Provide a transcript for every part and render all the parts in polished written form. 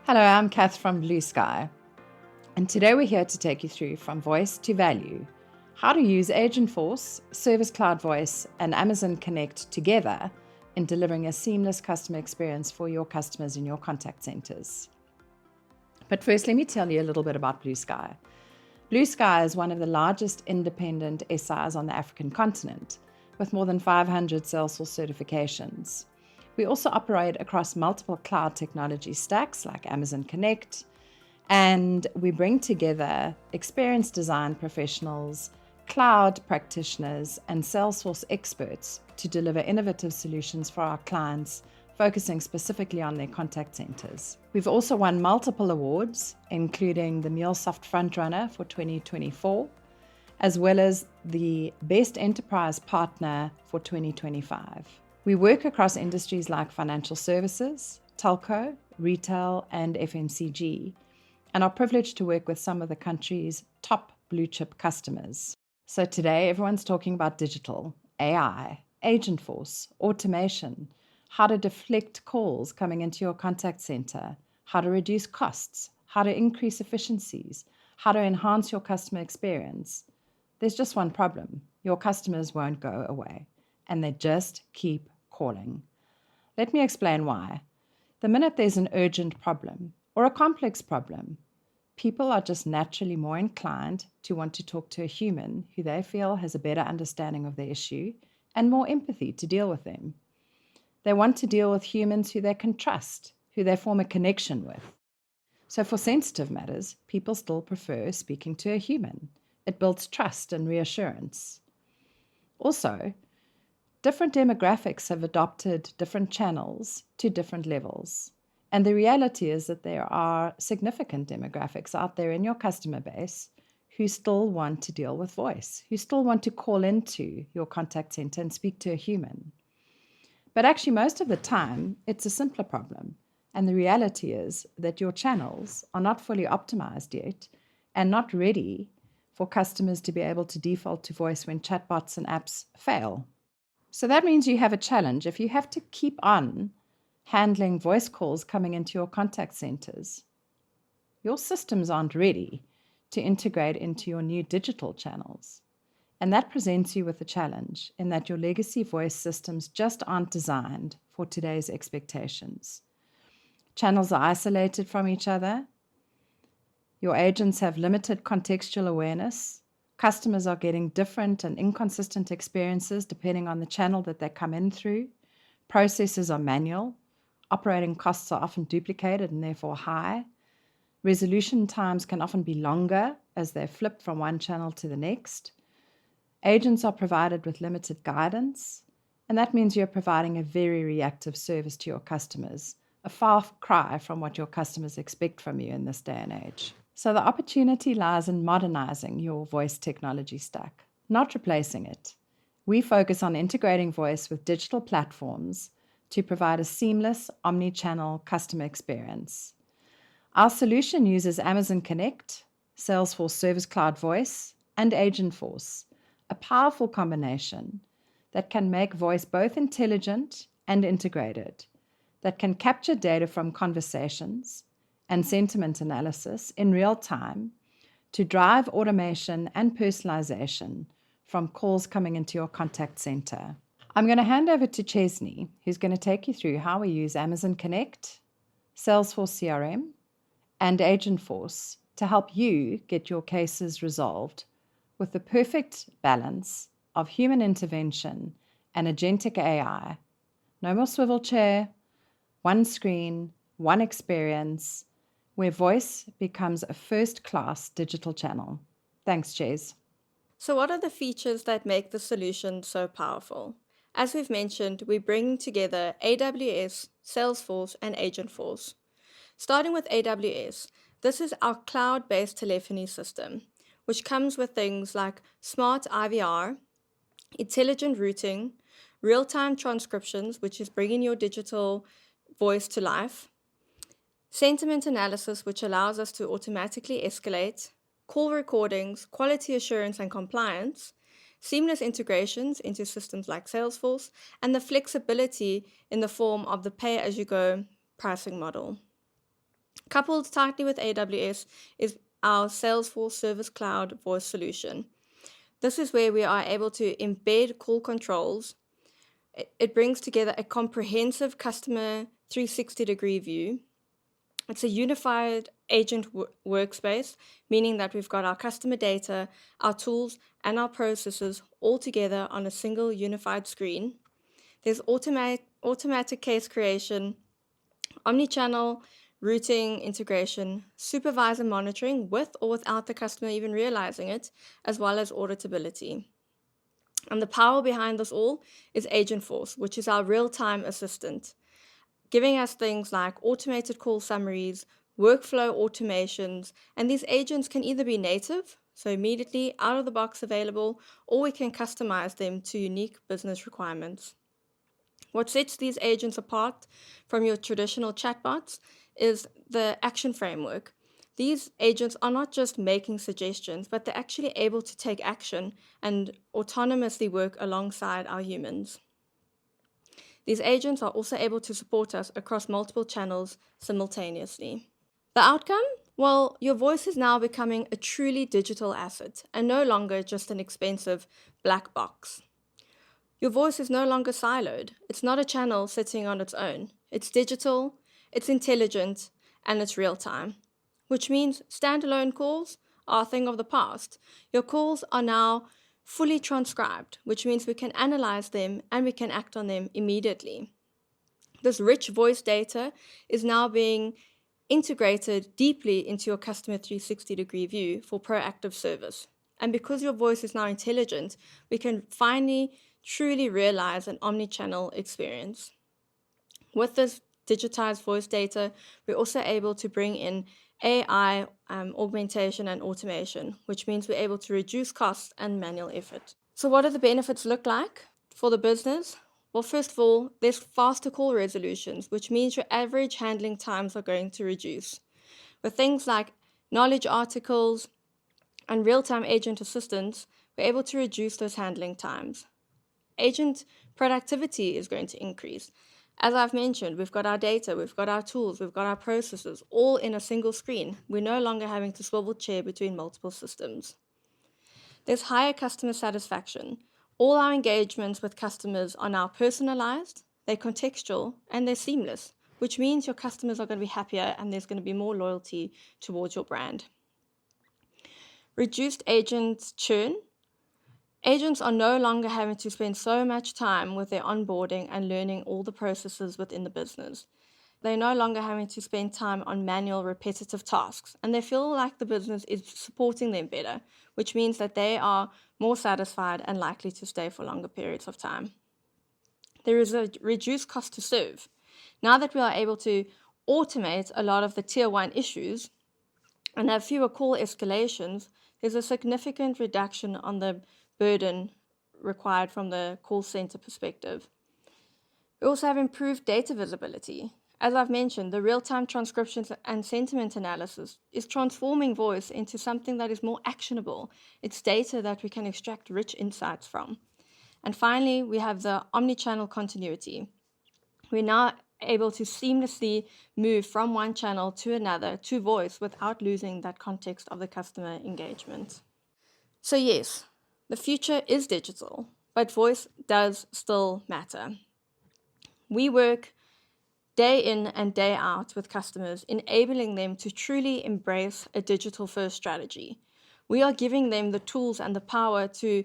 Hello, I'm Kath from BlueSky, and today we're here to take you through from voice to value, how to use Agentforce, Service Cloud Voice, and Amazon Connect together in delivering a seamless customer experience for your customers in your contact centers. But first, let me tell you a little bit about BlueSky. BlueSky is one of the largest independent SIs on the African continent, with more than 500 Salesforce certifications. We also operate across multiple cloud technology stacks like Amazon Connect, and we bring together experienced design professionals, cloud practitioners, and Salesforce experts to deliver innovative solutions for our clients, focusing specifically on their contact centers. We've also won multiple awards, including the MuleSoft Frontrunner for 2024, as well as the Best Enterprise Partner for 2025. We work across industries like financial services, telco, retail, and FMCG, and are privileged to work with some of the country's top blue-chip customers. So today, everyone's talking about digital, AI, Agentforce, automation, how to deflect calls coming into your contact center, how to reduce costs, how to increase efficiencies, how to enhance your customer experience. There's just one problem. Your customers won't go away, and they just keep calling. Let me explain why. The minute there's an urgent problem or a complex problem, people are just naturally more inclined to want to talk to a human who they feel has a better understanding of the issue and more empathy to deal with them. They want to deal with humans who they can trust, who they form a connection with. So for sensitive matters, people still prefer speaking to a human. It builds trust and reassurance. Also, different demographics have adopted different channels to different levels. And the reality is that there are significant demographics out there in your customer base who still want to deal with voice, who still want to call into your contact center and speak to a human. But actually, most of the time, it's a simpler problem. And the reality is that your channels are not fully optimized yet and not ready for customers to be able to default to voice when chatbots and apps fail. So that means you have a challenge if you have to keep on handling voice calls coming into your contact centers. Your systems aren't ready to integrate into your new digital channels. And that presents you with a challenge in that your legacy voice systems just aren't designed for today's expectations. Channels are isolated from each other. Your agents have limited contextual awareness. Customers are getting different and inconsistent experiences depending on the channel that they come in through. Processes are manual. Operating costs are often duplicated and therefore high. Resolution times can often be longer as they flip from one channel to the next. Agents are provided with limited guidance, and that means you're providing a very reactive service to your customers, a far cry from what your customers expect from you in this day and age. So the opportunity lies in modernizing your voice technology stack, not replacing it. We focus on integrating voice with digital platforms to provide a seamless omnichannel customer experience. Our solution uses Amazon Connect, Salesforce Service Cloud Voice, and Agentforce, a powerful combination that can make voice both intelligent and integrated, that can capture data from conversations and sentiment analysis in real time to drive automation and personalization from calls coming into your contact center. I'm going to hand over to Chesney, who's going to take you through how we use Amazon Connect, Salesforce CRM, and Agentforce to help you get your cases resolved with the perfect balance of human intervention and agentic AI. No more swivel chair, one screen, one experience, where voice becomes a first-class digital channel. Thanks, Ches. So what are the features that make the solution so powerful? As we've mentioned, we bring together AWS, Salesforce, and Agentforce. Starting with AWS, this is our cloud-based telephony system, which comes with things like smart IVR, intelligent routing, real-time transcriptions, which is bringing your digital voice to life, sentiment analysis, which allows us to automatically escalate, call recordings, quality assurance and compliance, seamless integrations into systems like Salesforce, and the flexibility in the form of the pay-as-you-go pricing model. Coupled tightly with AWS is our Salesforce Service Cloud voice solution. This is where we are able to embed call controls. It brings together a comprehensive customer 360-degree view. It's a unified agent workspace, meaning that we've got our customer data, our tools, and our processes all together on a single unified screen. There's automatic case creation, omnichannel routing integration, supervisor monitoring with or without the customer even realizing it, as well as auditability. And the power behind this all is Agentforce, which is our real-time assistant, giving us things like automated call summaries, workflow automations, and these agents can either be native, so immediately out of the box available, or we can customize them to unique business requirements. What sets these agents apart from your traditional chatbots is the action framework. These agents are not just making suggestions, but they're actually able to take action and autonomously work alongside our humans. These agents are also able to support us across multiple channels simultaneously. The outcome? Well, your voice is now becoming a truly digital asset and no longer just an expensive black box. Your voice is no longer siloed. It's not a channel sitting on its own. It's digital, it's intelligent, and it's real-time, which means standalone calls are a thing of the past. Your calls are now fully transcribed, which means we can analyze them and we can act on them immediately. This rich voice data is now being integrated deeply into your customer 360-degree view for proactive service. And because your voice is now intelligent, we can finally truly realize an omnichannel experience. With this digitized voice data, we're also able to bring in AI augmentation and automation, which means we're able to reduce costs and manual effort. So what do the benefits look like for the business? Well, first of all, there's faster call resolutions, which means your average handling times are going to reduce. With things like knowledge articles and real-time agent assistance, we're able to reduce those handling times. Agent productivity is going to increase. As I've mentioned, we've got our data, we've got our tools, we've got our processes, all in a single screen. We're no longer having to swivel chair between multiple systems. There's higher customer satisfaction. All our engagements with customers are now personalized, they're contextual, and they're seamless, which means your customers are going to be happier and there's going to be more loyalty towards your brand. Reduced agent churn. Agents are no longer having to spend so much time with their onboarding and learning all the processes within the business. They're no longer having to spend time on manual, repetitive tasks, and they feel like the business is supporting them better, which means that they are more satisfied and likely to stay for longer periods of time. There is a reduced cost to serve. Now that we are able to automate a lot of the tier 1 issues and have fewer call escalations, there's a significant reduction on the burden required from the call center perspective. We also have improved data visibility. As I've mentioned, the real-time transcriptions and sentiment analysis is transforming voice into something that is more actionable. It's data that we can extract rich insights from. And finally, we have the omnichannel continuity. We're now able to seamlessly move from one channel to another to voice without losing that context of the customer engagement. So yes, the future is digital, but voice does still matter. We work day in and day out with customers, enabling them to truly embrace a digital-first strategy. We are giving them the tools and the power to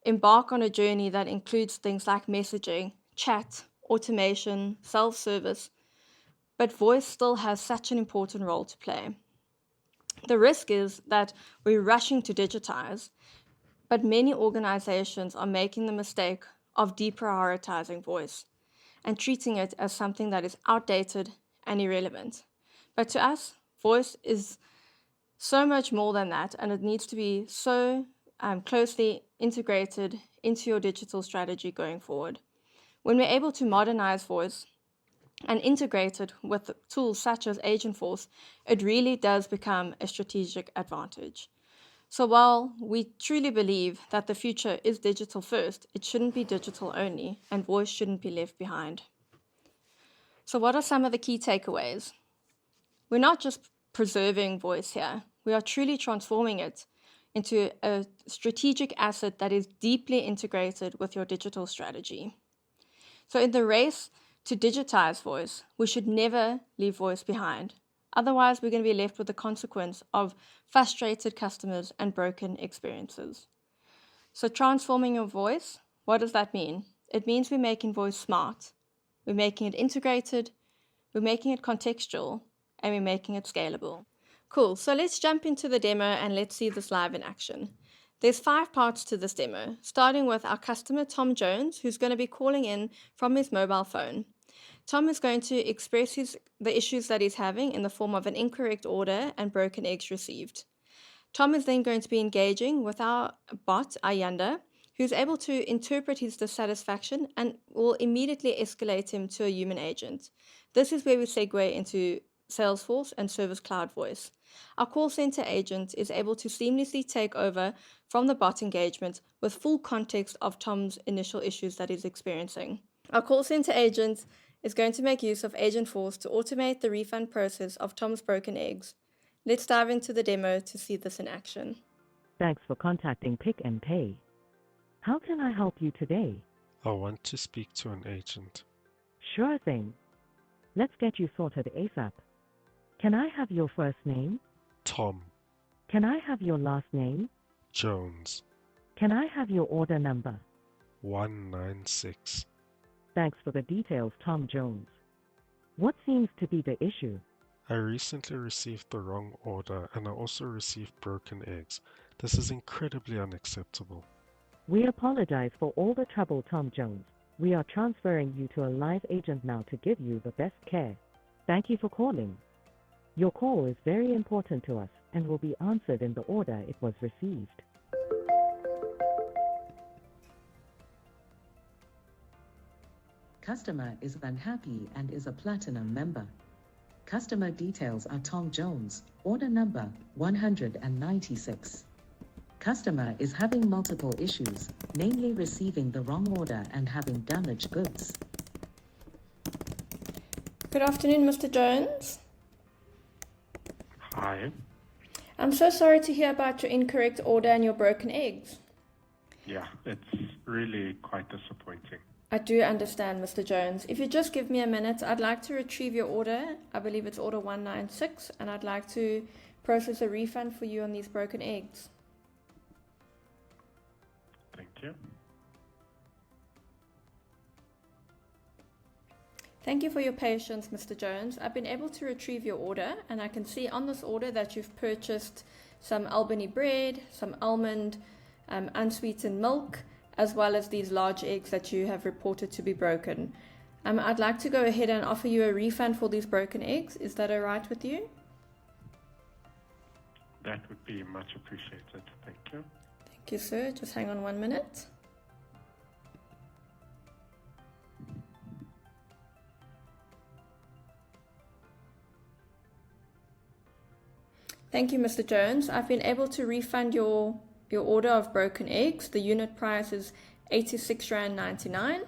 embark on a journey that includes things like messaging, chat, automation, self-service, but voice still has such an important role to play. The risk is that we're rushing to digitize, but many organizations are making the mistake of deprioritizing voice and treating it as something that is outdated and irrelevant. But to us, voice is so much more than that, and it needs to be so closely integrated into your digital strategy going forward. When we're able to modernize voice and integrate it with tools such as Agentforce, it really does become a strategic advantage. So while we truly believe that the future is digital first, it shouldn't be digital only, and voice shouldn't be left behind. So what are some of the key takeaways? We're not just preserving voice here. We are truly transforming it into a strategic asset that is deeply integrated with your digital strategy. So in the race to digitize voice, we should never leave voice behind. Otherwise, we're going to be left with the consequence of frustrated customers and broken experiences. So transforming your voice, what does that mean? It means we're making voice smart. We're making it integrated, we're making it contextual, and we're making it scalable. Cool, so let's jump into the demo and let's see this live in action. There's 5 parts to this demo, starting with our customer Tom Jones, who's going to be calling in from his mobile phone. Tom is going to express the issues that he's having in the form of an incorrect order and broken eggs received. Tom is then going to be engaging with our bot, Ayanda, who's able to interpret his dissatisfaction and will immediately escalate him to a human agent. This is where we segue into Salesforce and Service Cloud Voice. Our call center agent is able to seamlessly take over from the bot engagement with full context of Tom's initial issues that he's experiencing. Our call center agent is going to make use of Agentforce to automate the refund process of Tom's broken eggs. Let's dive into the demo to see this in action. Thanks for contacting Pick and Pay. How can I help you today? I want to speak to an agent. Sure thing. Let's get you sorted ASAP. Can I have your first name? Tom Can I have your last name? Jones, Can I have your order number? 196. Thanks for the details, Tom Jones. What seems to be the issue? I recently received the wrong order and I also received broken eggs. This is incredibly unacceptable. We apologize for all the trouble, Tom Jones. We are transferring you to a live agent now to give you the best care. Thank you for calling. Your call is very important to us and will be answered in the order it was received. Customer is unhappy and is a platinum member. Customer details are Tom Jones, order number 196. Customer is having multiple issues, namely receiving the wrong order and having damaged goods. Good afternoon, Mr. Jones. Hi. I'm so sorry to hear about your incorrect order and your broken eggs. Yeah, it's really quite disappointing. I do understand, Mr. Jones. If you just give me a minute, I'd like to retrieve your order. I believe it's order 196, and I'd like to process a refund for you on these broken eggs. Thank you. Thank you for your patience, Mr. Jones. I've been able to retrieve your order, and I can see on this order that you've purchased some Albany bread, some almond, unsweetened milk, as well as these large eggs that you have reported to be broken. I'd like to go ahead and offer you a refund for these broken eggs. Is that all right with you? That would be much appreciated. Thank you. Thank you, sir. Just hang on 1 minute. Thank you, Mr. Jones. I've been able to refund your order of broken eggs. The unit price is R86.99,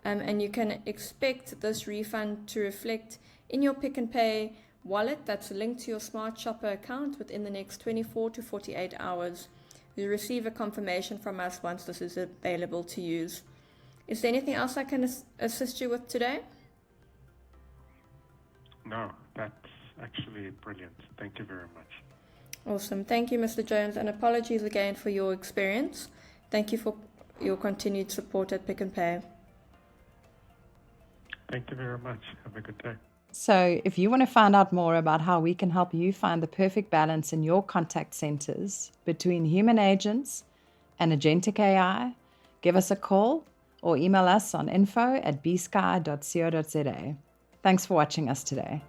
and you can expect this refund to reflect in your Pick and Pay wallet that's linked to your Smart Shopper account within the next 24 to 48 hours. You'll receive a confirmation from us once this is available to use. Is there anything else I can assist you with today? No, that's actually brilliant. Thank you very much. Awesome. Thank you, Mr. Jones, and apologies again for your experience. Thank you for your continued support at Pick and Pay. Thank you very much. Have a good day. So, if you want to find out more about how we can help you find the perfect balance in your contact centers between human agents and agentic AI, give us a call or email us on info@bsky.co.za. Thanks for watching us today.